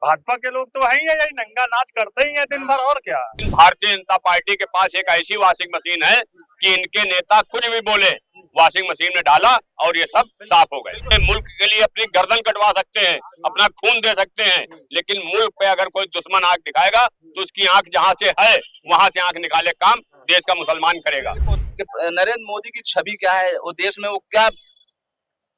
भाजपा के लोग तो है ही है, यही नंगा नाच करते ही है दिन भर, और क्या। भारतीय जनता पार्टी के पास एक ऐसी वॉशिंग मशीन है कि इनके नेता कुछ भी बोले, वॉशिंग मशीन में डाला और ये सब साफ हो गए। मुल्क के लिए अपनी गर्दन कटवा सकते हैं, अपना खून दे सकते हैं, लेकिन मुल्क पे अगर कोई दुश्मन आंख दिखाएगा तो उसकी आंख जहाँ से है वहां से आंख निकाले काम देश का मुसलमान करेगा। नरेंद्र मोदी की छवि क्या है, वो देश में वो क्या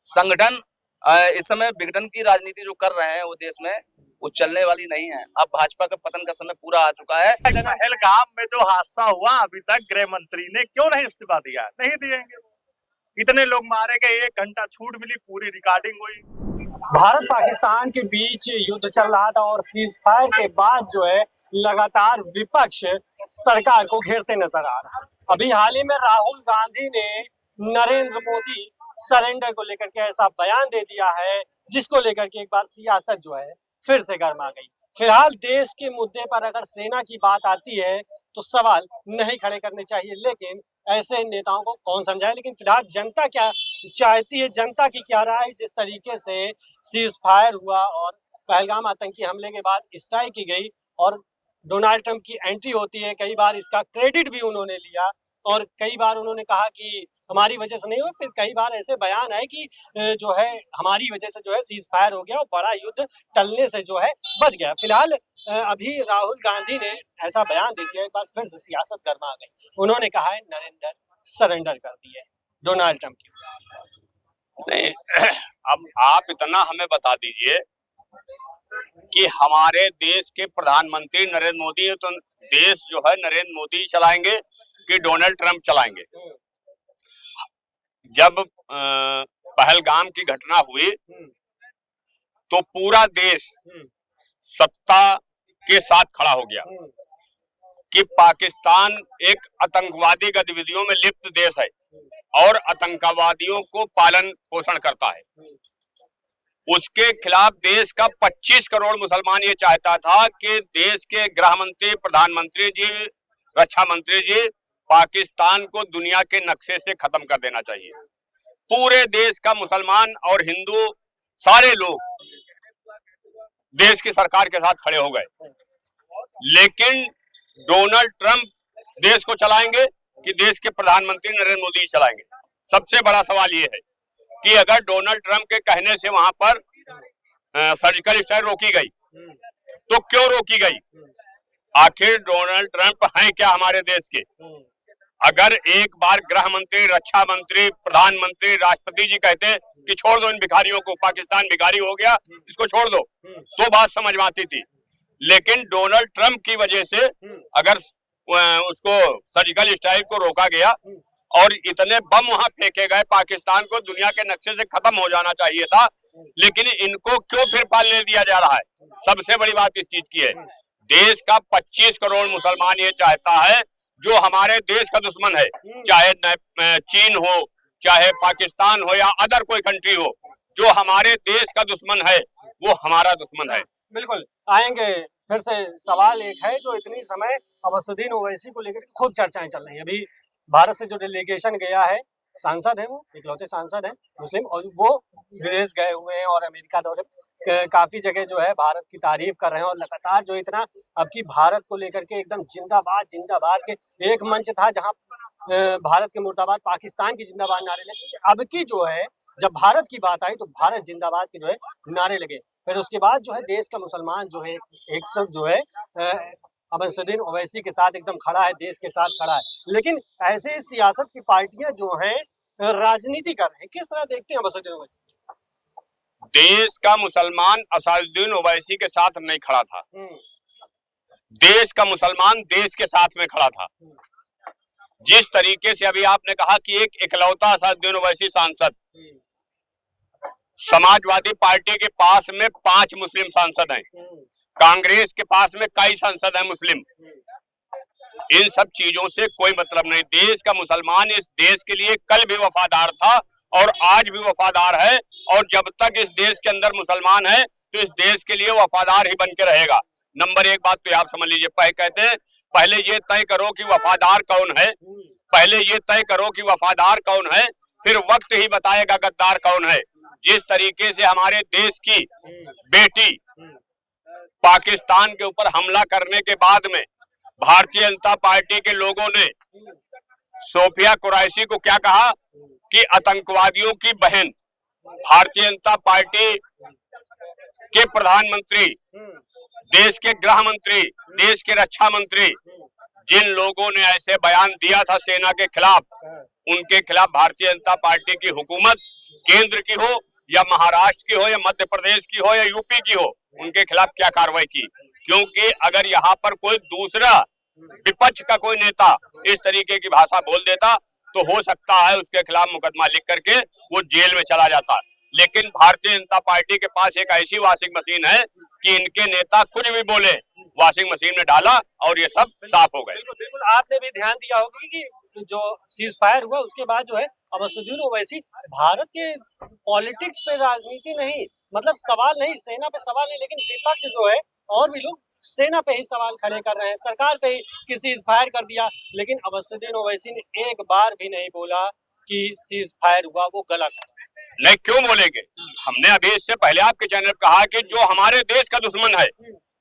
संगठन इस समय विघटन की राजनीति जो कर रहे हैं वो देश में वो चलने वाली नहीं है। अब भाजपा का पतन का समय पूरा आ चुका है। पहलगाम में जो हादसा हुआ, अभी तक गृह मंत्री ने क्यों नहीं इस्तीफा दिया? नहीं दिएंगे। इतने लोग मारे गए, 1 घंटा छूट मिली, पूरी रिकॉर्डिंग हुई। भारत पाकिस्तान के बीच युद्ध चल रहा था और सीज फायर के बाद जो है लगातार विपक्ष सरकार को घेरते नजर आ रहा। अभी हाल ही में राहुल गांधी ने नरेंद्र मोदी सरेंडर को लेकर के ऐसा बयान दे दिया है जिसको लेकर के एक बार सियासत जो है फिर से गर्मा गई। फिलहाल देश के मुद्दे पर अगर सेना की बात आती है तो सवाल नहीं खड़े करने चाहिए, लेकिन ऐसे नेताओं को कौन समझाए। लेकिन फिलहाल जनता क्या चाहती है, जनता की क्या राय जिस तरीके से सीज फायर हुआ और पहलगाम आतंकी हमले के बाद स्ट्राइक की गई और डोनाल्ड ट्रंप की एंट्री होती है, कई बार इसका क्रेडिट भी उन्होंने लिया और कई बार उन्होंने कहा कि हमारी वजह से नहीं हुआ, फिर कई बार ऐसे बयान है कि जो है हमारी वजह से जो है सीज फायर हो गया और बड़ा युद्ध टलने से जो है बच गया। फिलहाल अभी राहुल गांधी ने ऐसा बयान दे दिया, एक बार फिर से सियासत गर्मा गई। उन्होंने कहा है नरेंद्र सरेंडर कर दिए डोनाल्ड ट्रंप की। नहीं, अब आप इतना हमें बता दीजिए कि हमारे देश के प्रधानमंत्री नरेंद्र मोदी, तो देश जो है नरेंद्र मोदी चलाएंगे कि डोनाल्ड ट्रंप चलाएंगे? जब पहलगाम की घटना हुई तो पूरा देश सत्ता के साथ खड़ा हो गया कि पाकिस्तान एक आतंकवादी गतिविधियों में लिप्त देश है और आतंकवादियों को पालन पोषण करता है। उसके खिलाफ देश का 25 करोड़ मुसलमान ये चाहता था कि देश के गृह मंत्री, प्रधानमंत्री जी, रक्षा मंत्री जी पाकिस्तान को दुनिया के नक्शे से खत्म कर देना चाहिए। पूरे देश का मुसलमान और हिंदू सारे लोग देश की सरकार के साथ खड़े हो गए। लेकिन डोनाल्ड ट्रंप देश को चलाएंगे कि देश के प्रधानमंत्री नरेंद्र मोदी चलाएंगे? सबसे बड़ा सवाल ये है कि अगर डोनाल्ड ट्रंप के कहने से वहां पर सर्जिकल स्ट्राइक रोकी गई तो क्यों रोकी गई? आखिर डोनाल्ड ट्रंप हैं क्या हमारे देश के? अगर एक बार गृह मंत्री, रक्षा मंत्री, प्रधानमंत्री, राष्ट्रपति जी कहते कि छोड़ दो इन भिखारियों को, पाकिस्तान भिखारी हो गया, इसको छोड़ दो, तो बात समझ में आती थी। लेकिन डोनाल्ड ट्रंप की वजह से अगर उसको सर्जिकल स्ट्राइक को रोका गया और इतने बम वहां फेंके गए, पाकिस्तान को दुनिया के नक्शे से खत्म हो जाना चाहिए था, लेकिन इनको क्यों फिर पालने दिया जा रहा है? सबसे बड़ी बात इस चीज की है, देश का 25 करोड़ मुसलमान ये चाहता है जो हमारे देश का दुश्मन है, चाहे चीन हो, चाहे पाकिस्तान हो या अदर कोई कंट्री हो, जो हमारे देश का दुश्मन है वो हमारा दुश्मन है। बिल्कुल आएंगे फिर से। सवाल एक है जो इतनी समय असदुद्दीन ओवैसी को लेकर खूब चर्चाएं चल रही हैं। अभी भारत से जो डेलीगेशन गया है, सांसद है, वो इकलौते सांसद हैं मुस्लिम, और वो विदेश गए हुए हैं और अमेरिका दौरे काफी जगह जो है भारत की तारीफ कर रहे हैं और लगातार जो इतना अब की भारत को लेकर के एकदम जिंदाबाद जिंदाबाद के एक मंच था जहां भारत के मुर्दाबाद, पाकिस्तान की जिंदाबाद नारे लगे। अब की जो है जब भारत की बात आई तो भारत जिंदाबाद के जो है नारे लगे। फिर उसके बाद जो है देश का मुसलमान जो है एक सब जो है असदुद्दीन ओवैसी के साथ एकदम खड़ा है, देश के साथ खड़ा है। लेकिन ऐसे सियासत की पार्टियां जो हैं राजनीति कर रहे हैं, किस तरह देखते हैं असदुद्दीन ओवैसी? देश का मुसलमान असादुद्दीन ओवैसी के साथ नहीं खड़ा था, देश का मुसलमान देश के साथ में खड़ा था। जिस तरीके से अभी आपने कहा कि एक इकलौता असादुद्दीन ओवैसी सांसद, समाजवादी पार्टी के पास में 5 मुस्लिम सांसद हैं, कांग्रेस के पास में कई सांसद हैं मुस्लिम। इन सब चीजों से कोई मतलब नहीं। देश का मुसलमान इस देश के लिए कल भी वफादार था और आज भी वफादार है, और जब तक इस देश के अंदर मुसलमान है तो इस देश के लिए वफादार ही बन के रहेगा। नंबर 1 बात तो आप समझ लीजिए, कहते हैं पहले ये तय करो कि वफादार कौन है, पहले ये तय करो कि वफादार कौन है, फिर वक्त ही बताएगा गद्दार कौन है। जिस तरीके से हमारे देश की बेटी पाकिस्तान के ऊपर हमला करने के बाद में भारतीय जनता पार्टी के लोगों ने सोफिया कुरैशी को क्या कहा कि आतंकवादियों की बहन। भारतीय जनता पार्टी के प्रधानमंत्री, देश के गृह मंत्री, देश के रक्षा मंत्री, जिन लोगों ने ऐसे बयान दिया था सेना के खिलाफ, उनके खिलाफ भारतीय जनता पार्टी की हुकूमत केंद्र की हो या महाराष्ट्र की हो या मध्य प्रदेश की हो या यूपी की हो, उनके खिलाफ क्या कार्रवाई की। क्योंकि अगर यहाँ पर कोई दूसरा विपक्ष का कोई नेता इस तरीके की भाषा बोल देता तो हो सकता है उसके खिलाफ मुकदमा लिख करके वो जेल में चला जाता। लेकिन भारतीय जनता पार्टी के पास एक ऐसी वॉशिंग मशीन है कि इनके नेता कुछ भी बोले, वॉशिंग मशीन में डाला और ये सब साफ हो गए। बिल्कुल आपने भी ध्यान दिया होगा कि जो सीज फायर हुआ उसके बाद जो है अबसुद्दीन ओवैसी भारत के पॉलिटिक्स पे, राजनीति नहीं, मतलब सवाल नहीं, सेना पे सवाल नहीं, लेकिन विपक्ष जो है और भी लोग सेना पे ही सवाल खड़े कर रहे हैं, सरकार पे ही कि सीज फायर कर दिया। लेकिन अबसुद्दीन ओवैसी ने एक बार भी नहीं बोला कि सीज फायर हुआ वो गलत है। नहीं, क्यों बोलेंगे? हमने अभी इससे पहले आपके चैनल कहा कि जो हमारे देश का दुश्मन है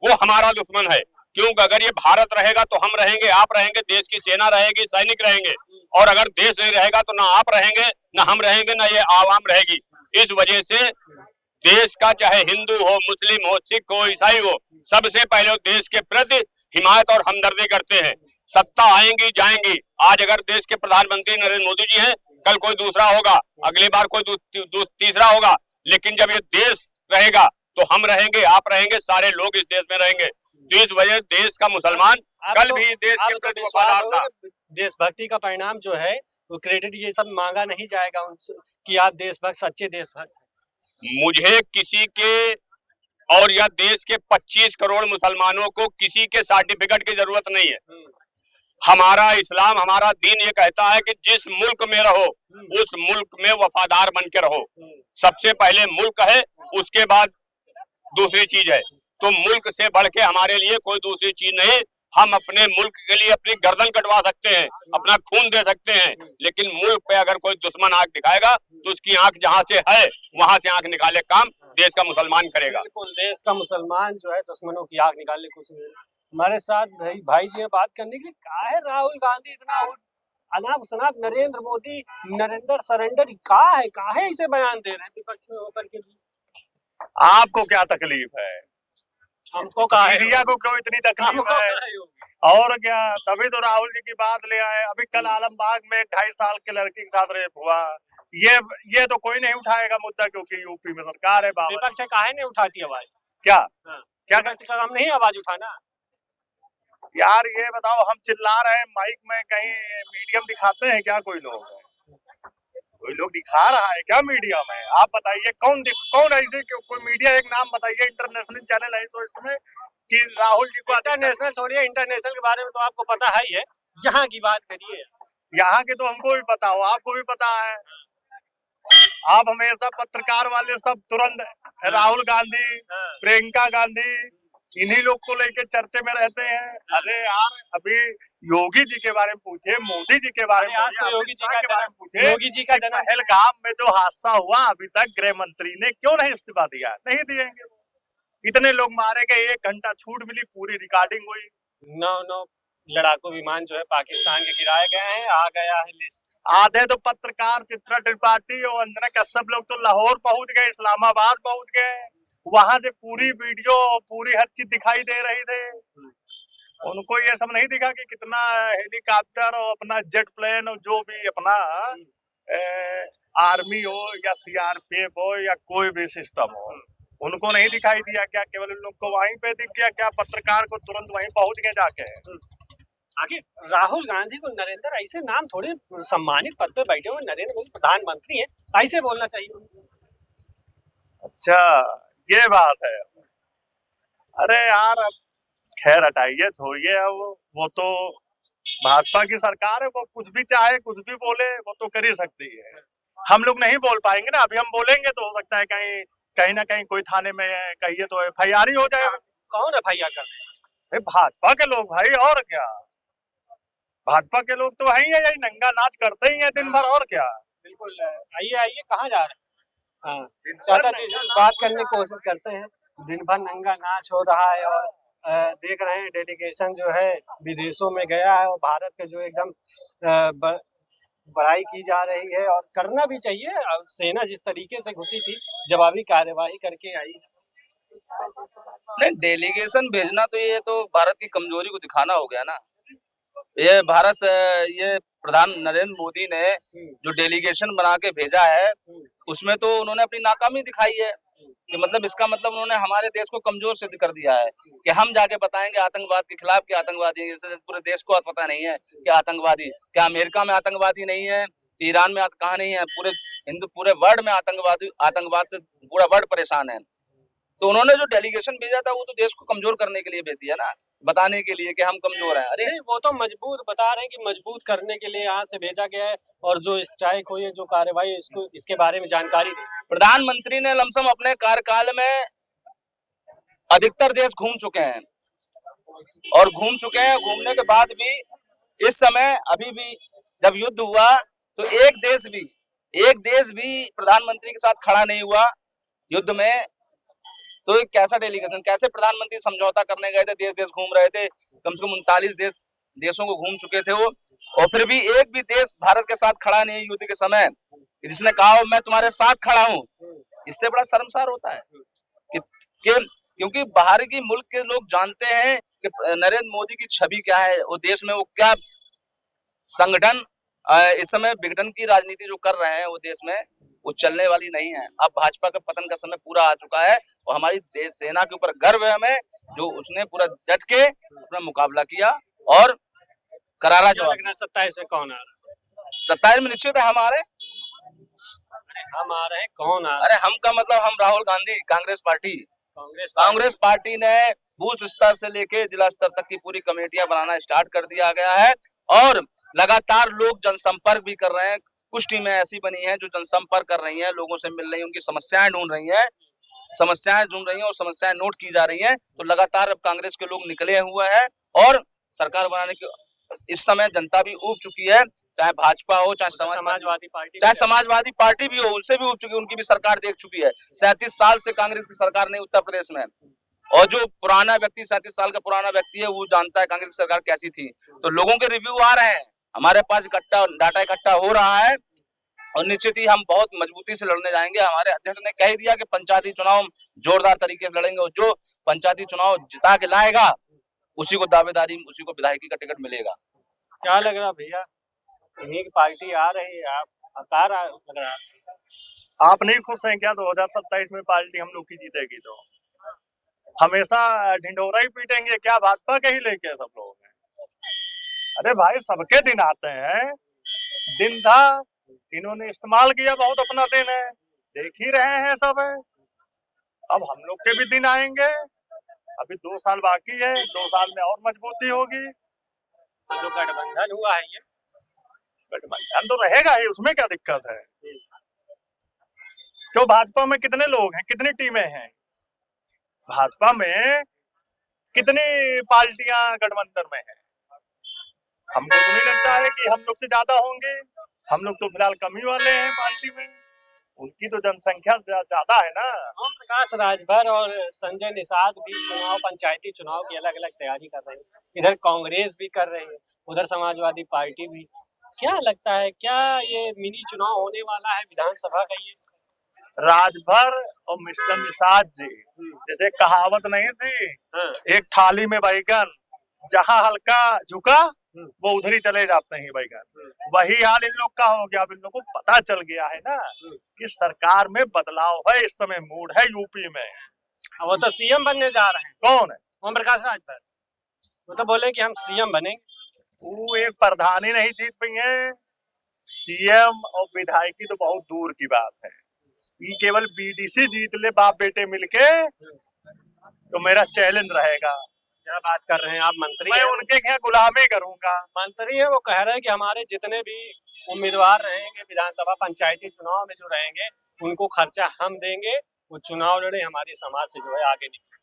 वो हमारा दुश्मन है। क्योंकि अगर ये भारत रहेगा तो हम रहेंगे, आप रहेंगे, देश की सेना रहेगी, सैनिक रहेंगे, और अगर देश नहीं रहेगा तो ना आप रहेंगे, ना हम रहेंगे, ना ये आवाम रहेगी। इस वजह से देश का चाहे हिंदू हो, मुस्लिम हो, सिख हो, ईसाई हो, सबसे पहले देश के प्रति हिमायत और हमदर्दी करते हैं। सत्ता आएंगी जाएंगी, आज अगर देश के प्रधानमंत्री नरेंद्र मोदी जी हैं, कल कोई दूसरा होगा, अगली बार कोई तीसरा होगा, लेकिन जब ये देश रहेगा तो हम रहेंगे, आप रहेंगे, सारे लोग इस देश में रहेंगे। तो इस वजह देश का मुसलमान कल भी देश के प्रति वफादार था। देशभक्ति का परिणाम जो है वो क्रेडिट ये सब मांगा नहीं जाएगा उनसे कि आप देशभक्त, सच्चे देशभक्त। मुझे किसी के और या देश के 25 करोड़ मुसलमानों को किसी के सर्टिफिकेट की जरूरत नहीं है। हमारा इस्लाम, हमारा दीन ये कहता है कि जिस मुल्क में रहो उस मुल्क में वफादार बन के रहो। सबसे पहले मुल्क है, उसके बाद दूसरी चीज है। तो मुल्क से बढ़ के हमारे लिए कोई दूसरी चीज नहीं। हम अपने मुल्क के लिए अपनी गर्दन कटवा सकते हैं, अपना खून दे सकते हैं, लेकिन मुल्क पे अगर कोई दुश्मन आंख दिखाएगा तो उसकी आंख जहां से है वहां से आंख निकाले काम देश का मुसलमान करेगा। बिल्कुल, देश का मुसलमान जो है दुश्मनों की आंख निकालने कुछ नहीं। हमारे साथ भाई जी बात करने के लिए काहे राहुल गांधी इतना अनाप शनाप, नरेंद्र मोदी नरेंद्र सरेंडर काहे इसे बयान दे रहे हैं विपक्ष में होकर के भी? आपको क्या तकलीफ है? हमको कहा मीडिया को क्यों इतनी तकलीफ है? और क्या, तभी तो राहुल जी की बात ले आए। अभी कल आलमबाग में 2.5 साल के लड़की के साथ रेप हुआ। ये तो कोई नहीं उठाएगा मुद्दा, क्योंकि यूपी में सरकार है। बाबा विपक्ष काहे नहीं उठाती आवाज? क्या क्या काम नहीं आवाज उठाना? यार ये बताओ, हम चिल्ला रहे हैं माइक में, कहीं मीडियम दिखाते हैं क्या? कोई लोग दिखा रहा है क्या मीडिया में? आप बताइए कौन ऐसे कोई मीडिया, एक नाम बताइए इंटरनेशनल चैनल है तो इसमें कि राहुल जी को। इंटरनेशनल छोड़िए, इंटरनेशनल के बारे में तो आपको पता है ही है, यहाँ की बात करिए। यहाँ के तो हमको भी पता हो, आपको भी पता है। आप हमेशा पत्रकार वाले सब तुरंत राहुल गांधी, प्रियंका गांधी, इन्हीं लोग को लेके चर्चे में रहते हैं। अरे यार, अभी योगी जी के बारे में पूछे, मोदी जी के बारे में पूछे, योगी जी का जन्म पहलगाम में जो हादसा हुआ, अभी तक गृह मंत्री ने क्यों नहीं इस्तीफा दिया? नहीं दिएंगे। इतने लोग मारे गए, 1 घंटा छूट मिली, पूरी रिकॉर्डिंग हुई। 9 लड़ाकू विमान जो है पाकिस्तान के गिराए गए हैं, आ गया है लिस्ट। आधे तो पत्रकार चित्रा त्रिपाठी और अंजना कश्यप लोग तो लाहौर पहुंच गए, इस्लामाबाद पहुंच गए, वहां से पूरी वीडियो, पूरी हर चीज दिखाई दे रही थे। उनको ये सब नहीं दिखा कि कितना हेलीकॉप्टर और अपना जेट प्लेन और जो भी अपना आर्मी हो या सीआरपीएफ हो या कोई भी सिस्टम हो, उनको नहीं दिखाई दिया क्या? केवल उन लोग को वहीं पे दिख गया क्या? पत्रकार को तुरंत वहीं पहुंच गए जाके। आखिर राहुल गांधी को नरेंद्र, ऐसे नाम थोड़े सम्मानित पद पे बैठे हुए नरेंद्र मोदी प्रधानमंत्री हैं, ऐसे बोलना चाहिए। अच्छा, ये बात है। अरे यार, अब खैर हटाइए, छोड़िए। अब वो तो भाजपा की सरकार है, वो कुछ भी चाहे, कुछ भी बोले, वो तो कर ही सकती है। हम लोग नहीं बोल पाएंगे ना। अभी हम बोलेंगे तो हो सकता है कहीं ना कहीं कोई थाने में कहिए तो FIR ही हो जाए। कौन FIR कर रहे हैं? भाजपा के लोग भाई, और क्या। भाजपा के लोग तो है ही है, यही नंगा नाच करते ही है दिन भर, और क्या। बिल्कुल। आइए कहाँ जा रहे हैं? चाचा जी से बात करने की कोशिश करते हैं। दिन भर नंगा नाच हो रहा है और देख रहे हैं डेलीगेशन जो है विदेशों में गया है और भारत के जो एकदम बड़ाई की जा रही है और करना भी चाहिए। अब सेना जिस तरीके से घुसी थी जवाबी कार्यवाही करके आई। नहीं, डेलीगेशन भेजना तो ये तो भारत की कमजोरी को दिखाना हो गया ना। ये भारत से ये प्रधान नरेंद्र मोदी ने जो डेलीगेशन बना के भेजा है उसमें तो उन्होंने अपनी नाकामी दिखाई है कि मतलब इसका मतलब उन्होंने हमारे देश को कमजोर सिद्ध कर दिया है कि हम जाके बताएंगे आतंकवाद के खिलाफ कि आतंकवादी पूरे देश को पता नहीं है कि आतंकवादी क्या अमेरिका में आतंकवादी नहीं है, ईरान में कहाँ नहीं है, पूरे वर्ल्ड में आतंकवाद से पूरा वर्ल्ड परेशान है। तो उन्होंने जो डेलीगेशन भेजा था वो तो देश को कमजोर करने के लिए भेज दिया ना, बताने के लिए कि हम कमजोर हैं। अरे नहीं, वो तो मजबूत बता रहे हैं कि मजबूत करने के लिए यहाँ से भेजा गया है और जो स्ट्राइक हुई है जो कार्रवाई इसको इसके बारे में जानकारी दी। प्रधानमंत्री ने लमसम अपने कार्यकाल में अधिकतर देश घूम चुके हैं और घूमने के बाद भी इस समय अभी भी जब युद्ध हुआ तो एक देश भी प्रधानमंत्री के साथ खड़ा नहीं हुआ युद्ध में। तो एक कैसा डेलीगेशन, कैसे प्रधानमंत्री समझौता करने गए थे, देश घूम रहे थे, कम से कम 39 देशों को घूम चुके थे वो, और फिर भी एक भी देश भारत के साथ खड़ा नहीं युद्ध के समय, जिसने कहा मैं तुम्हारे साथ खड़ा हूँ। इससे बड़ा शर्मसार होता है क्योंकि बाहर की मुल्क के लोग जानते हैं कि नरेंद्र मोदी की छवि क्या है, वो देश में वो क्या संगठन इस समय विघटन की राजनीति जो कर रहे हैं वो देश में वो चलने वाली नहीं है। अब भाजपा का पतन का समय पूरा आ चुका है और हमारी देश सेना के ऊपर गर्व है हमें, जो उसने पूरा डट के अपना मुकाबला किया और करारा जवाब। 27 में कौन आ रहा है? 27 में निश्चित है हम आ रहे हैं। हम आ रहे हैं, कौन आ रहा है? अरे हम का मतलब हम राहुल गांधी, कांग्रेस पार्टी ने बूथ स्तर से लेके जिला स्तर तक की पूरी कमेटियां बनाना स्टार्ट कर दिया गया है और लगातार लोग जनसंपर्क भी कर रहे हैं। कुछ टीमें ऐसी बनी हैं जो जनसंपर्क कर रही हैं, लोगों से मिल रही हैं, उनकी समस्याएं ढूंढ रही हैं और समस्याएं नोट की जा रही हैं। तो लगातार अब कांग्रेस के लोग निकले हुए हैं और सरकार बनाने की इस समय जनता भी ऊब चुकी है, चाहे भाजपा हो चाहे समाजवादी पार्टी भी हो, उनसे भी ऊब चुकी है, उनकी भी सरकार देख चुकी है। 37 साल से कांग्रेस की सरकार नहीं उत्तर प्रदेश में, और जो पुराना व्यक्ति 37 साल का पुराना व्यक्ति है वो जानता है कांग्रेस की सरकार कैसी थी। तो लोगों के रिव्यू आ रहे हैं, हमारे पास डाटा इकट्ठा हो रहा है और निश्चित ही हम बहुत मजबूती से लड़ने जाएंगे। हमारे अध्यक्ष ने कह दिया कि पंचायती चुनाव जोरदार तरीके से लड़ेंगे और जो पंचायती चुनाव जिता के लाएगा उसी को विधायकी का टिकट मिलेगा। क्या लग रहा भैया, इन्हीं की पार्टी आ रही है, लग रहा है आप नहीं खुश हैं क्या 2027 में पार्टी हम लोग की जीतेगी? तो हमेशा ढिंढोरा ही पीटेंगे क्या भाजपा के ही लेके सब लोग? अरे भाई सबके दिन आते हैं, दिन था इन्होंने इस्तेमाल किया बहुत, अपना दिन है, देख ही रहे हैं सब है। अब हम लोग के भी दिन आएंगे, अभी 2 साल बाकी है, 2 साल में और मजबूती होगी। जो गठबंधन हुआ है ये गठबंधन तो रहेगा ही, उसमें क्या दिक्कत है? तो भाजपा में कितने लोग हैं, कितनी टीमें हैं? भाजपा में कितनी पार्टियां गठबंधन में हैं? हमको तो नहीं लगता है कि हम लोग से ज्यादा होंगे। हम लोग तो फिलहाल कमी वाले हैं पार्टी में, उनकी तो जनसंख्या ज्यादा है ना। ओम प्रकाश राजभर और संजय निषाद भी पंचायती चुनाव की अलग अलग तैयारी कर रहे हैं, इधर कांग्रेस भी कर रही है, उधर समाजवादी पार्टी भी। क्या लगता है, क्या ये मिनी चुनाव होने वाला है विधानसभा का? ये राजभर और मिस्टर निषाद जी, जैसे कहावत नहीं थी, एक थाली में बैगन, जहां हल्का झुका वो उधर ही चले जाते हैं बैगन। वही हाल इन लोग का हो गया। अब इन लोग को पता चल गया है ना कि सरकार में बदलाव है, इस समय मूड है यूपी में। वो तो सीएम बनने जा रहे हैं। कौन है? ओम प्रकाश राजभर। वो तो बोले कि हम सीएम बनेंगे। वो एक प्रधान ही नहीं जीत पाई है, सीएम और विधायकी तो बहुत दूर की बात है। ये केवल बीडीसी जीत ले बाप बेटे मिलके तो मेरा चैलेंज रहेगा। क्या बात कर रहे हैं आप? मंत्री मैं उनके क्या गुलामी करूंगा? मंत्री है, वो कह रहे हैं कि हमारे जितने भी उम्मीदवार रहेंगे विधानसभा पंचायती चुनाव में जो रहेंगे उनको खर्चा हम देंगे, वो चुनाव लड़े, हमारे समाज से जो है आगे निकले।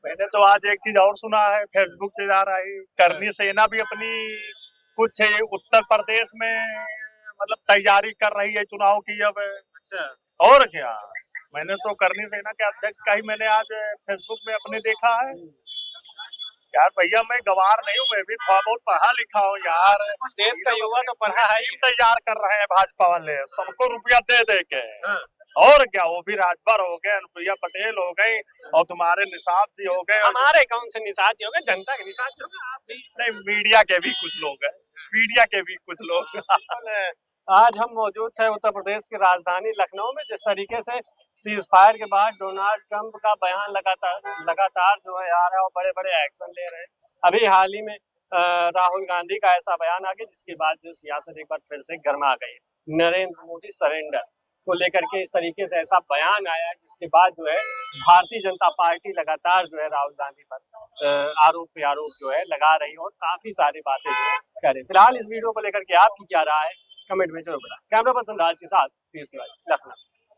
मैंने तो आज एक चीज और सुना है, फेसबुक से जा रही, करनी सेना भी अपनी कुछ उत्तर प्रदेश में मतलब तैयारी कर रही है चुनाव की अब। अच्छा। और क्या, मैंने तो करनी सेना के अध्यक्ष का ही मैंने आज फेसबुक में अपने देखा है। यार भैया मैं गवार नहीं हूँ, मैं भी थोड़ा बहुत पढ़ा लिखा हूँ यार। देश का युवा तो पढ़ा है ही। तैयार कर रहे हैं भाजपा वाले, सबको रुपया दे दे के। हाँ। और क्या, वो भी राजभर हो गए, अनुप्रिया पटेल हो गई, और तुम्हारे निषाद जी हो गए। हमारे कौन से निषाद जी हो गए, जनता के निषाद जी हो गए, आप भी। नहीं, मीडिया के भी कुछ लोग हैं, मीडिया के भी कुछ लोग। आज हम मौजूद थे उत्तर प्रदेश की राजधानी लखनऊ में। जिस तरीके से सीज फायर के बाद डोनाल्ड ट्रंप का बयान लगातार जो है आ रहा है और बड़े बड़े एक्शन ले रहे हैं। अभी हाल ही में राहुल गांधी का ऐसा बयान आ गया जिसके बाद जो सियासत एक बार फिर से गर्मा गई। नरेंद्र मोदी सरेंडर को लेकर के इस तरीके से ऐसा बयान आया है जिसके बाद जो है भारतीय जनता पार्टी लगातार जो है राहुल गांधी पर आरोप पे आरोप जो है लगा रही है और काफी सारी बातें जो है कर रही है। फिलहाल इस वीडियो को लेकर के आपकी क्या राय है कमेंट में जरूर बताएं। कैमरा पर्सन राज के साथ पीयूष तिवारी, लखनऊ।